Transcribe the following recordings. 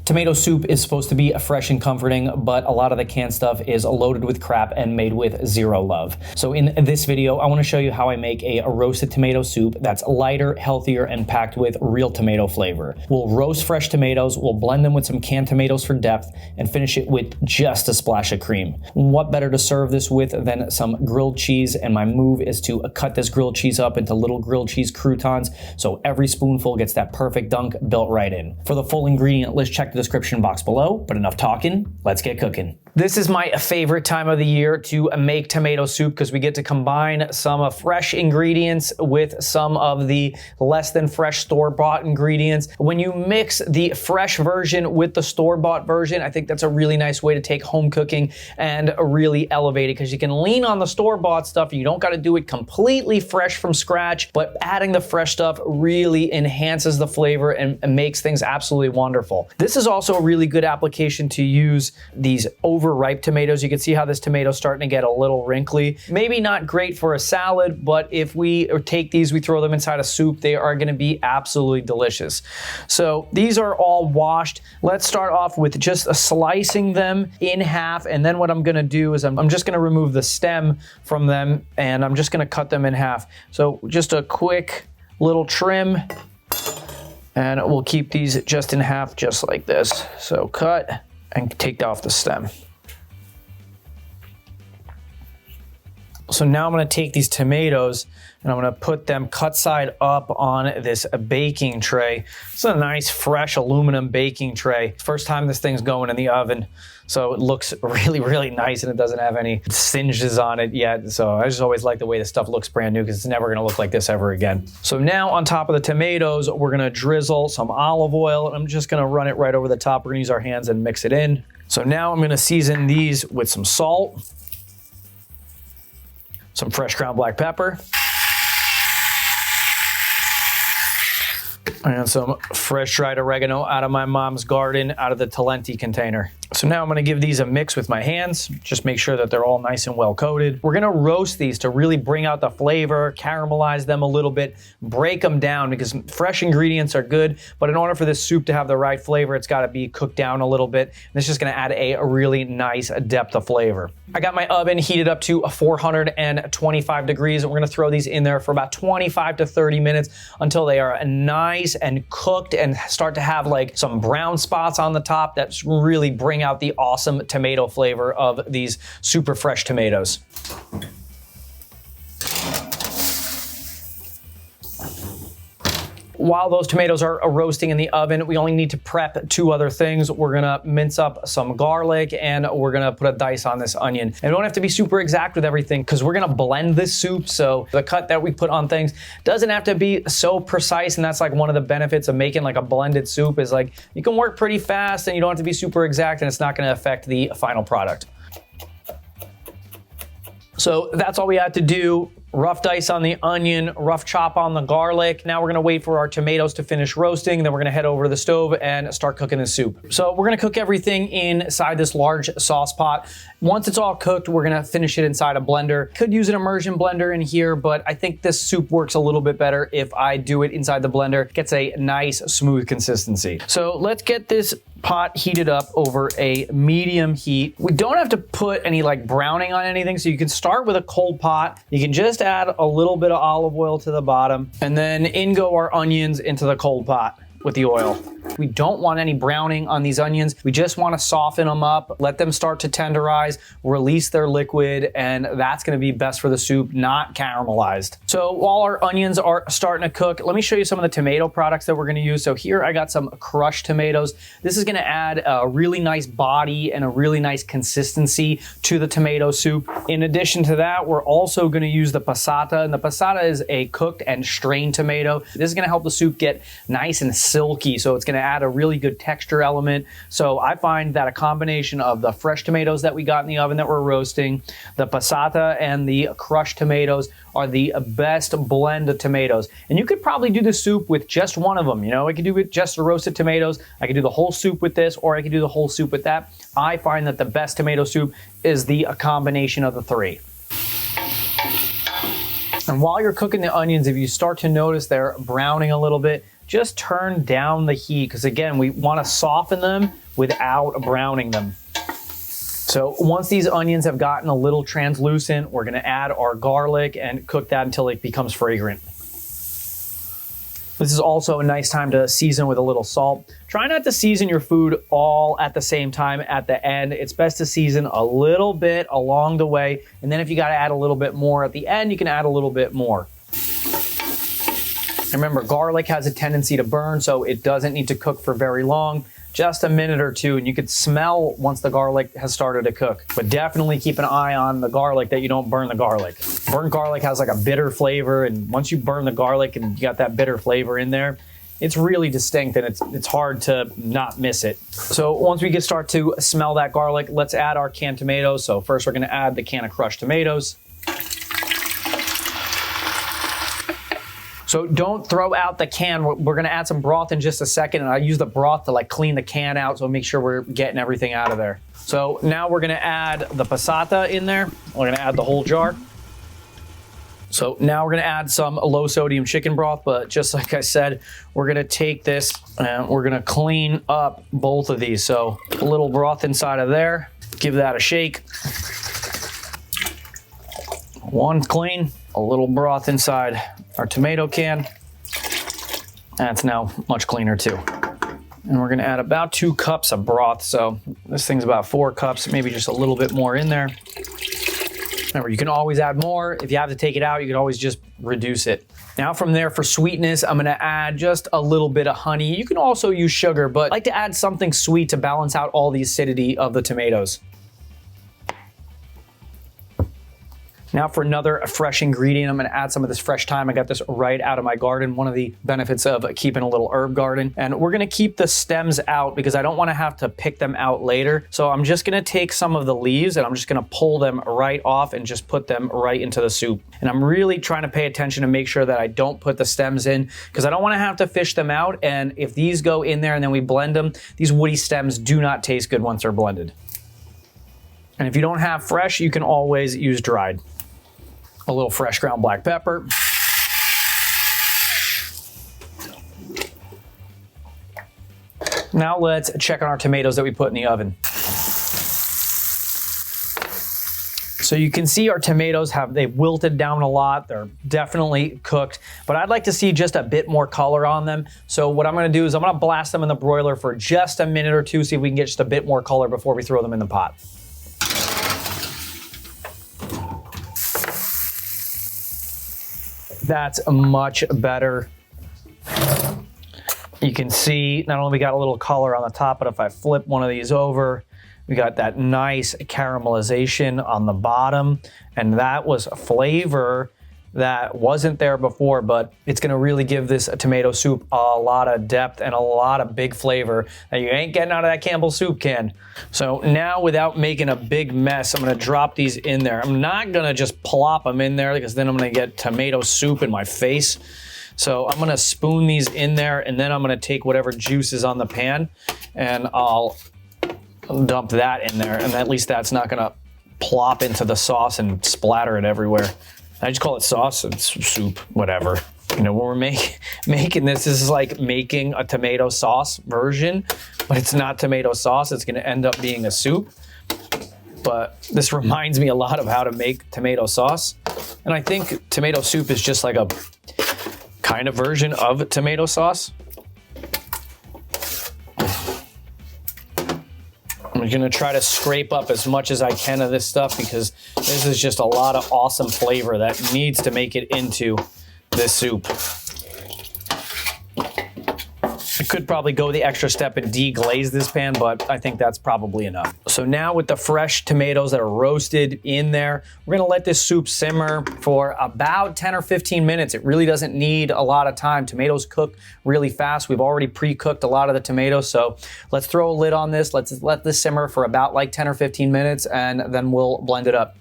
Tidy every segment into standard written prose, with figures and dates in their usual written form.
Tomato soup is supposed to be fresh and comforting, but a lot of the canned stuff is loaded with crap and made with zero love. So in this video, I want to show you how I make a roasted tomato soup that's lighter, healthier, and packed with real tomato flavor. We'll roast fresh tomatoes, we'll blend them with some canned tomatoes for depth, and finish it with just a splash of cream. What better to serve this with than some grilled cheese? And my move is to cut this grilled cheese up into little grilled cheese croutons, so every spoonful gets that perfect dunk built right in. For the full ingredient list, check the description box below, but enough talking, let's get cooking. This is my favorite time of the year to make tomato soup because we get to combine some fresh ingredients with some of the less than fresh store-bought ingredients. When you mix the fresh version with the store-bought version, I think that's a really nice way to take home cooking and really elevate it, because you can lean on the store-bought stuff and you don't got to do it completely fresh from scratch, but adding the fresh stuff really enhances the flavor and makes things absolutely wonderful. This is also a really good application to use these overripe tomatoes. You can see how this tomato is starting to get a little wrinkly. Maybe not great for a salad, but if we take these, we throw them inside a soup, they are going to be absolutely delicious. So these are all washed. Let's start off with just slicing them in half, and then what I'm going to do is I'm just going to remove the stem from them, and I'm just going to cut them in half. So just a quick little trim, and we'll keep these just in half, just like this. So cut and take off the stem. So now I'm going to take these tomatoes and I'm going to put them cut side up on this baking tray. It's a nice fresh aluminum baking tray. First time this thing's going in the oven, so it looks really, really nice and it doesn't have any singes on it yet. So I just always like the way this stuff looks brand new, because it's never going to look like this ever again. So now on top of the tomatoes, we're going to drizzle some olive oil, and I'm just going to run it right over the top. We're going to use our hands and mix it in. So now I'm going to season these with some salt, some fresh ground black pepper, and some fresh dried oregano out of my mom's garden, out of the Talenti container. So now I'm going to give these a mix with my hands. Just make sure that they're all nice and well coated. We're going to roast these to really bring out the flavor, caramelize them a little bit, break them down, because fresh ingredients are good, but in order for this soup to have the right flavor, it's got to be cooked down a little bit. And it's just going to add a really nice depth of flavor. I got my oven heated up to 425 degrees. We're going to throw these in there for about 25 to 30 minutes until they are nice and cooked and start to have like some brown spots on the top that really bring out the awesome tomato flavor of these super fresh tomatoes. While those tomatoes are roasting in the oven, we only need to prep two other things. We're gonna mince up some garlic, and we're gonna put a dice on this onion. And we don't have to be super exact with everything, because we're gonna blend this soup, so the cut that we put on things doesn't have to be so precise. And that's like one of the benefits of making like a blended soup, is like you can work pretty fast and you don't have to be super exact, and it's not gonna affect the final product. So that's all we had to do. Rough dice on the onion, rough chop on the garlic. Now we're gonna wait for our tomatoes to finish roasting, then we're gonna head over to the stove and start cooking the soup. So we're gonna cook everything inside this large sauce pot. Once it's all cooked, we're gonna finish it inside a blender. Could use an immersion blender in here, but I think this soup works a little bit better if I do it inside the blender. It gets a nice, smooth consistency. So let's get this pot heated up over a medium heat. We don't have to put any like browning on anything, so you can start with a cold pot. You can just add a little bit of olive oil to the bottom, and then in go our onions into the cold pot with the oil. We don't want any browning on these onions. We just want to soften them up, let them start to tenderize, release their liquid, and that's going to be best for the soup, not caramelized. So while our onions are starting to cook, let me show you some of the tomato products that we're going to use. So here I got some crushed tomatoes. This is going to add a really nice body and a really nice consistency to the tomato soup. In addition to that, we're also going to use the passata, and the passata is a cooked and strained tomato. This is going to help the soup get nice and silky, so it's going to add a really good texture element. So I find that a combination of the fresh tomatoes that we got in the oven that we're roasting, the passata, and the crushed tomatoes are the best blend of tomatoes. And you could probably do the soup with just one of them. You know, I could do it just the roasted tomatoes. I could do the whole soup with this, or I could do the whole soup with that. I find that the best tomato soup is the combination of the three. And while you're cooking the onions, if you start to notice they're browning a little bit, just turn down the heat because again, we want to soften them without browning them. So once these onions have gotten a little translucent, we're gonna add our garlic and cook that until it becomes fragrant. This is also a nice time to season with a little salt. Try not to season your food all at the same time at the end. It's best to season a little bit along the way, and then if you gotta add a little bit more at the end, you can add a little bit more. Remember, garlic has a tendency to burn, so it doesn't need to cook for very long. Just a minute or two, and you could smell once the garlic has started to cook. But definitely keep an eye on the garlic that you don't burn the garlic. Burnt garlic has like a bitter flavor, and once you burn the garlic and you got that bitter flavor in there, it's really distinct and it's hard to not miss it. So once we start to smell that garlic, let's add our canned tomatoes. So first we're gonna add the can of crushed tomatoes. So don't throw out the can. We're gonna add some broth in just a second, and I use the broth to like clean the can out, so make sure we're getting everything out of there. So now we're gonna add the passata in there. We're gonna add the whole jar. So now we're gonna add some low sodium chicken broth, but just like I said, we're gonna take this and we're gonna clean up both of these. So a little broth inside of there, give that a shake. One clean, a little broth inside our tomato can. That's now much cleaner too. And we're gonna add about 2 cups of broth. So this thing's about 4 cups, maybe just a little bit more in there. Remember, you can always add more. If you have to take it out, you can always just reduce it. Now from there, for sweetness, I'm gonna add just a little bit of honey. You can also use sugar, but I like to add something sweet to balance out all the acidity of the tomatoes. Now for another fresh ingredient, I'm gonna add some of this fresh thyme. I got this right out of my garden, one of the benefits of keeping a little herb garden. And we're gonna keep the stems out because I don't wanna have to pick them out later. So I'm just gonna take some of the leaves and I'm just gonna pull them right off and just put them right into the soup. And I'm really trying to pay attention to make sure that I don't put the stems in because I don't wanna have to fish them out. And if these go in there and then we blend them, these woody stems do not taste good once they're blended. And if you don't have fresh, you can always use dried. A little fresh ground black pepper. Now let's check on our tomatoes that we put in the oven. So you can see our tomatoes they've wilted down a lot. They're definitely cooked, but I'd like to see just a bit more color on them. So what I'm gonna do is I'm gonna blast them in the broiler for just a minute or two, see if we can get just a bit more color before we throw them in the pot. That's much better. You can see not only we got a little color on the top, but if I flip one of these over, we got that nice caramelization on the bottom. And that was a flavor that wasn't there before, but it's gonna really give this tomato soup a lot of depth and a lot of big flavor that you ain't getting out of that Campbell soup can. So now, without making a big mess, I'm gonna drop these in there. I'm not gonna just plop them in there because then I'm gonna get tomato soup in my face. So I'm gonna spoon these in there and then I'm gonna take whatever juice is on the pan and I'll dump that in there, and at least that's not gonna plop into the sauce and splatter it everywhere. I just call it sauce, it's soup, whatever. You know, when we're making this is like making a tomato sauce version, but it's not tomato sauce. It's gonna end up being a soup. But this reminds me a lot of how to make tomato sauce. And I think tomato soup is just like a kind of version of tomato sauce. I'm gonna try to scrape up as much as I can of this stuff because this is just a lot of awesome flavor that needs to make it into this soup. I could probably go the extra step and deglaze this pan, but I think that's probably enough. So now with the fresh tomatoes that are roasted in there, we're gonna let this soup simmer for about 10 or 15 minutes. It really doesn't need a lot of time. Tomatoes cook really fast. We've already pre-cooked a lot of the tomatoes, so let's throw a lid on this. Let's let this simmer for about like 10 or 15 minutes and then we'll blend it up.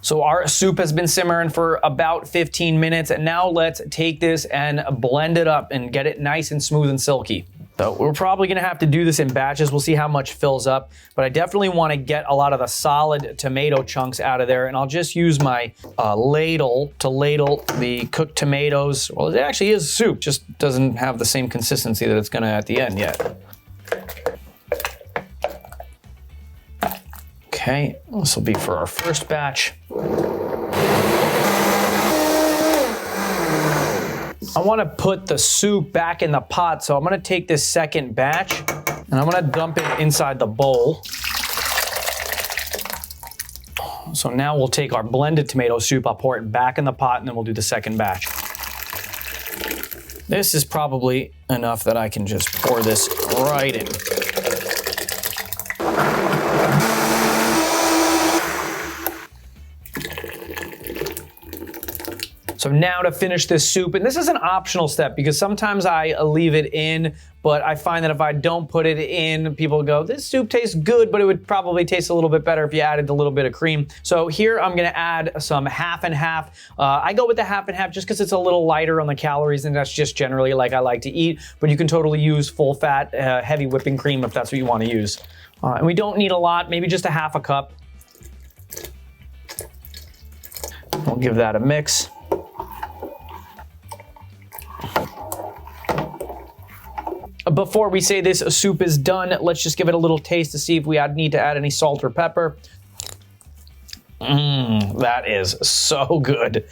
So our soup has been simmering for about 15 minutes, and now let's take this and blend it up and get it nice and smooth and silky. So we're probably gonna have to do this in batches. We'll see how much fills up, but I definitely wanna get a lot of the solid tomato chunks out of there, and I'll just use my ladle to ladle the cooked tomatoes. Well, it actually is soup, just doesn't have the same consistency that it's gonna at the end yet. Okay, this will be for our first batch. I want to put the soup back in the pot, so I'm going to take this second batch and I'm going to dump it inside the bowl. So now we'll take our blended tomato soup, I'll pour it back in the pot, and then we'll do the second batch. This is probably enough that I can just pour this right in. So now to finish this soup, and this is an optional step because sometimes I leave it in, but I find that if I don't put it in, people go, this soup tastes good, but it would probably taste a little bit better if you added a little bit of cream. So here I'm gonna add some half and half. I go with the half and half just because it's a little lighter on the calories, and that's just generally like I like to eat, but you can totally use full fat, heavy whipping cream if that's what you wanna use. And we don't need a lot, maybe just a half a cup. We'll give that a mix. Before we say this soup is done, let's just give it a little taste to see if we need to add any salt or pepper. That is so good.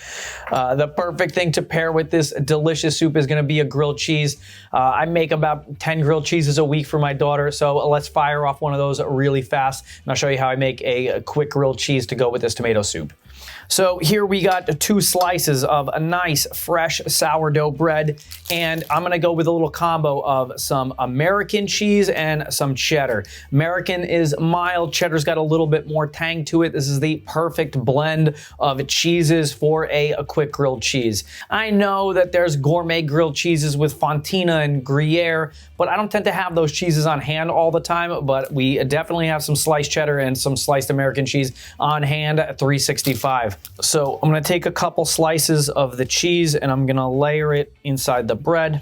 The perfect thing to pair with this delicious soup is gonna be a grilled cheese. I make about 10 grilled cheeses a week for my daughter, so let's fire off one of those really fast, and I'll show you how I make a quick grilled cheese to go with this tomato soup. So here we got 2 slices of a nice fresh sourdough bread, and I'm gonna go with a little combo of some American cheese and some cheddar. American is mild, cheddar's got a little bit more tang to it. This is the perfect blend of cheeses for a quick grilled cheese. I know that there's gourmet grilled cheeses with Fontina and Gruyere, but I don't tend to have those cheeses on hand all the time, but we definitely have some sliced cheddar and some sliced American cheese on hand at 365. So I'm gonna take a couple slices of the cheese and I'm gonna layer it inside the bread.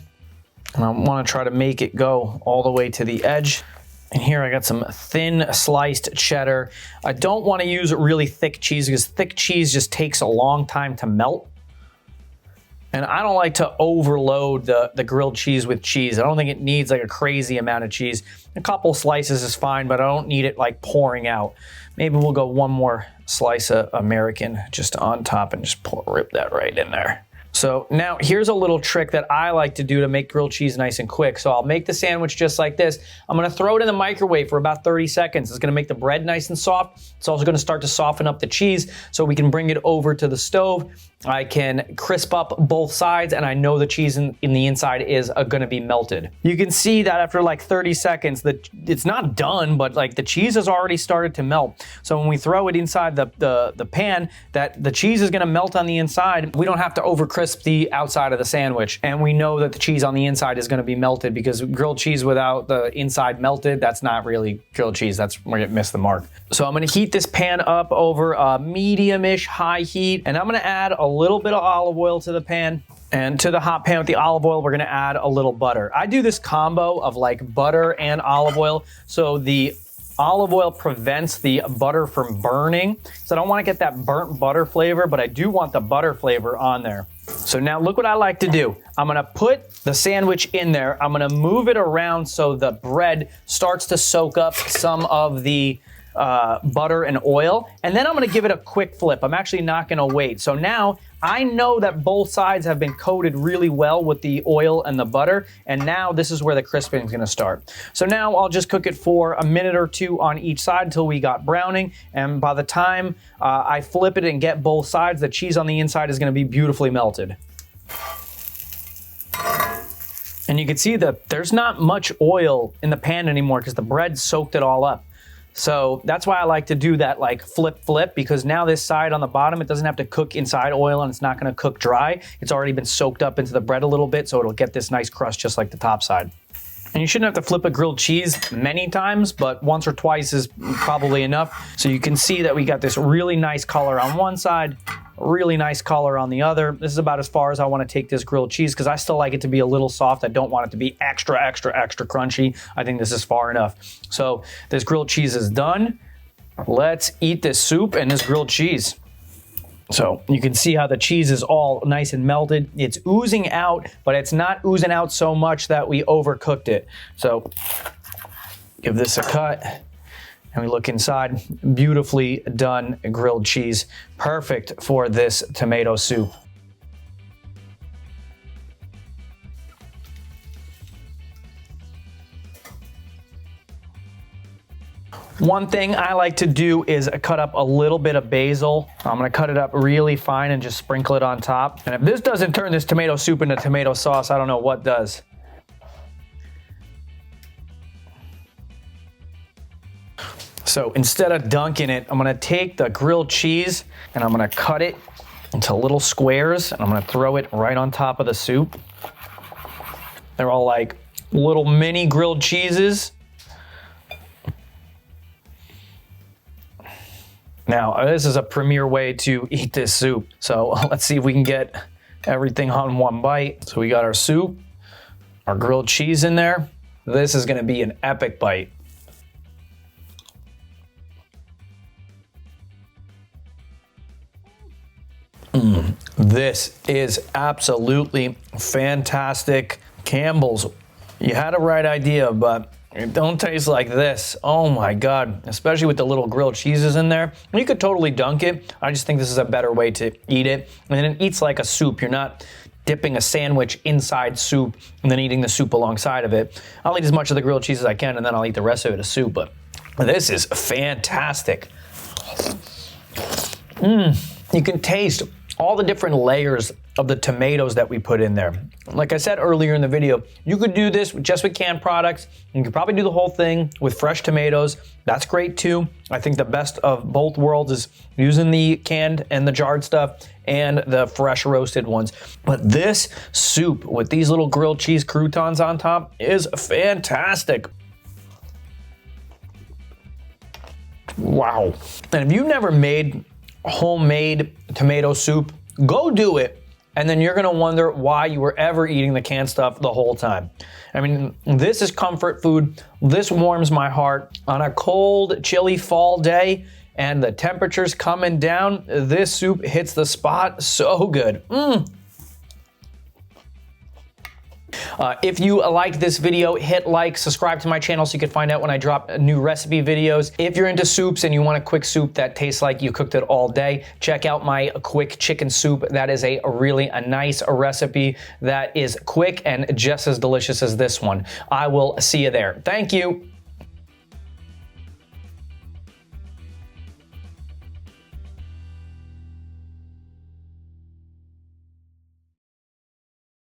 And I wanna try to make it go all the way to the edge. And here I got some thin sliced cheddar. I don't wanna use really thick cheese because thick cheese just takes a long time to melt. And I don't like to overload the grilled cheese with cheese. I don't think it needs like a crazy amount of cheese. A couple slices is fine, but I don't need it like pouring out. Maybe we'll go one more slice of American just on top and just rip that right in there. So now here's a little trick that I like to do to make grilled cheese nice and quick. So I'll make the sandwich just like this. I'm gonna throw it in the microwave for about 30 seconds. It's gonna make the bread nice and soft. It's also gonna start to soften up the cheese so we can bring it over to the stove. I can crisp up both sides, and I know the cheese in the inside is gonna be melted. You can see that after like 30 seconds, that it's not done, but like the cheese has already started to melt. So when we throw it inside the pan, that the cheese is gonna melt on the inside. We don't have to over crisp the outside of the sandwich, and we know that the cheese on the inside is gonna be melted, because grilled cheese without the inside melted, that's not really grilled cheese. That's where you miss the mark. So I'm gonna heat this pan up over a medium-ish high heat, and I'm gonna add a little bit of olive oil to the pan. And to the hot pan with the olive oil, we're gonna add a little butter. I do this combo of like butter and olive oil, so the olive oil prevents the butter from burning. So I don't wanna get that burnt butter flavor, but I do want the butter flavor on there. So now look what I like to do. I'm gonna put the sandwich in there. I'm gonna move it around so the bread starts to soak up some of the butter and oil, and then I'm gonna give it a quick flip. I'm actually not gonna wait. So now I know that both sides have been coated really well with the oil and the butter, and now this is where the crisping is gonna start. So now I'll just cook it for a minute or two on each side until we got browning, and by the time I flip it and get both sides, the cheese on the inside is gonna be beautifully melted. And you can see that there's not much oil in the pan anymore because the bread soaked it all up. So that's why I like to do that like flip, because now this side on the bottom, it doesn't have to cook inside oil, and it's not gonna cook dry. It's already been soaked up into the bread a little bit, so it'll get this nice crust just like the top side. And you shouldn't have to flip a grilled cheese many times, but once or twice is probably enough. So you can see that we got this really nice color on one side, really nice color on the other. This is about as far as I want to take this grilled cheese because I still like it to be a little soft. I don't want it to be extra crunchy. I think this is far enough. So this grilled cheese is done. Let's eat this soup and this grilled cheese. So you can see how the cheese is all nice and melted. It's oozing out, but it's not oozing out so much that we overcooked it. So give this a cut and we look inside. Beautifully done grilled cheese. Perfect for this tomato soup. One thing I like to do is cut up a little bit of basil. I'm gonna cut it up really fine and just sprinkle it on top. And if this doesn't turn this tomato soup into tomato sauce, I don't know what does. So instead of dunking it, I'm gonna take the grilled cheese and I'm gonna cut it into little squares and I'm gonna throw it right on top of the soup. They're all like little mini grilled cheeses. Now, this is a premier way to eat this soup. So let's see if we can get everything on one bite. So we got our soup, our grilled cheese in there. This is gonna be an epic bite. This is absolutely fantastic. Campbell's, you had a right idea, but it don't taste like this. Oh my God, especially with the little grilled cheeses in there. You could totally dunk it. I just think this is a better way to eat it. And then it eats like a soup. You're not dipping a sandwich inside soup and then eating the soup alongside of it. I'll eat as much of the grilled cheese as I can and then I'll eat the rest of it as soup, but this is fantastic. You can taste all the different layers of the tomatoes that we put in there. Like I said earlier in the video, you could do this just with canned products. You could probably do the whole thing with fresh tomatoes. That's great too. I think the best of both worlds is using the canned and the jarred stuff and the fresh roasted ones. But this soup with these little grilled cheese croutons on top is fantastic. Wow. And if you've never made homemade tomato soup, go do it. And then you're gonna wonder why you were ever eating the canned stuff the whole time. I mean, this is comfort food. This warms my heart. On a cold, chilly fall day and the temperature's coming down, this soup hits the spot so good. If you liked this video, hit like, subscribe to my channel so you can find out when I drop new recipe videos. If you're into soups and you want a quick soup that tastes like you cooked it all day, check out my quick chicken soup. That is a nice recipe that is quick and just as delicious as this one. I will see you there. Thank you.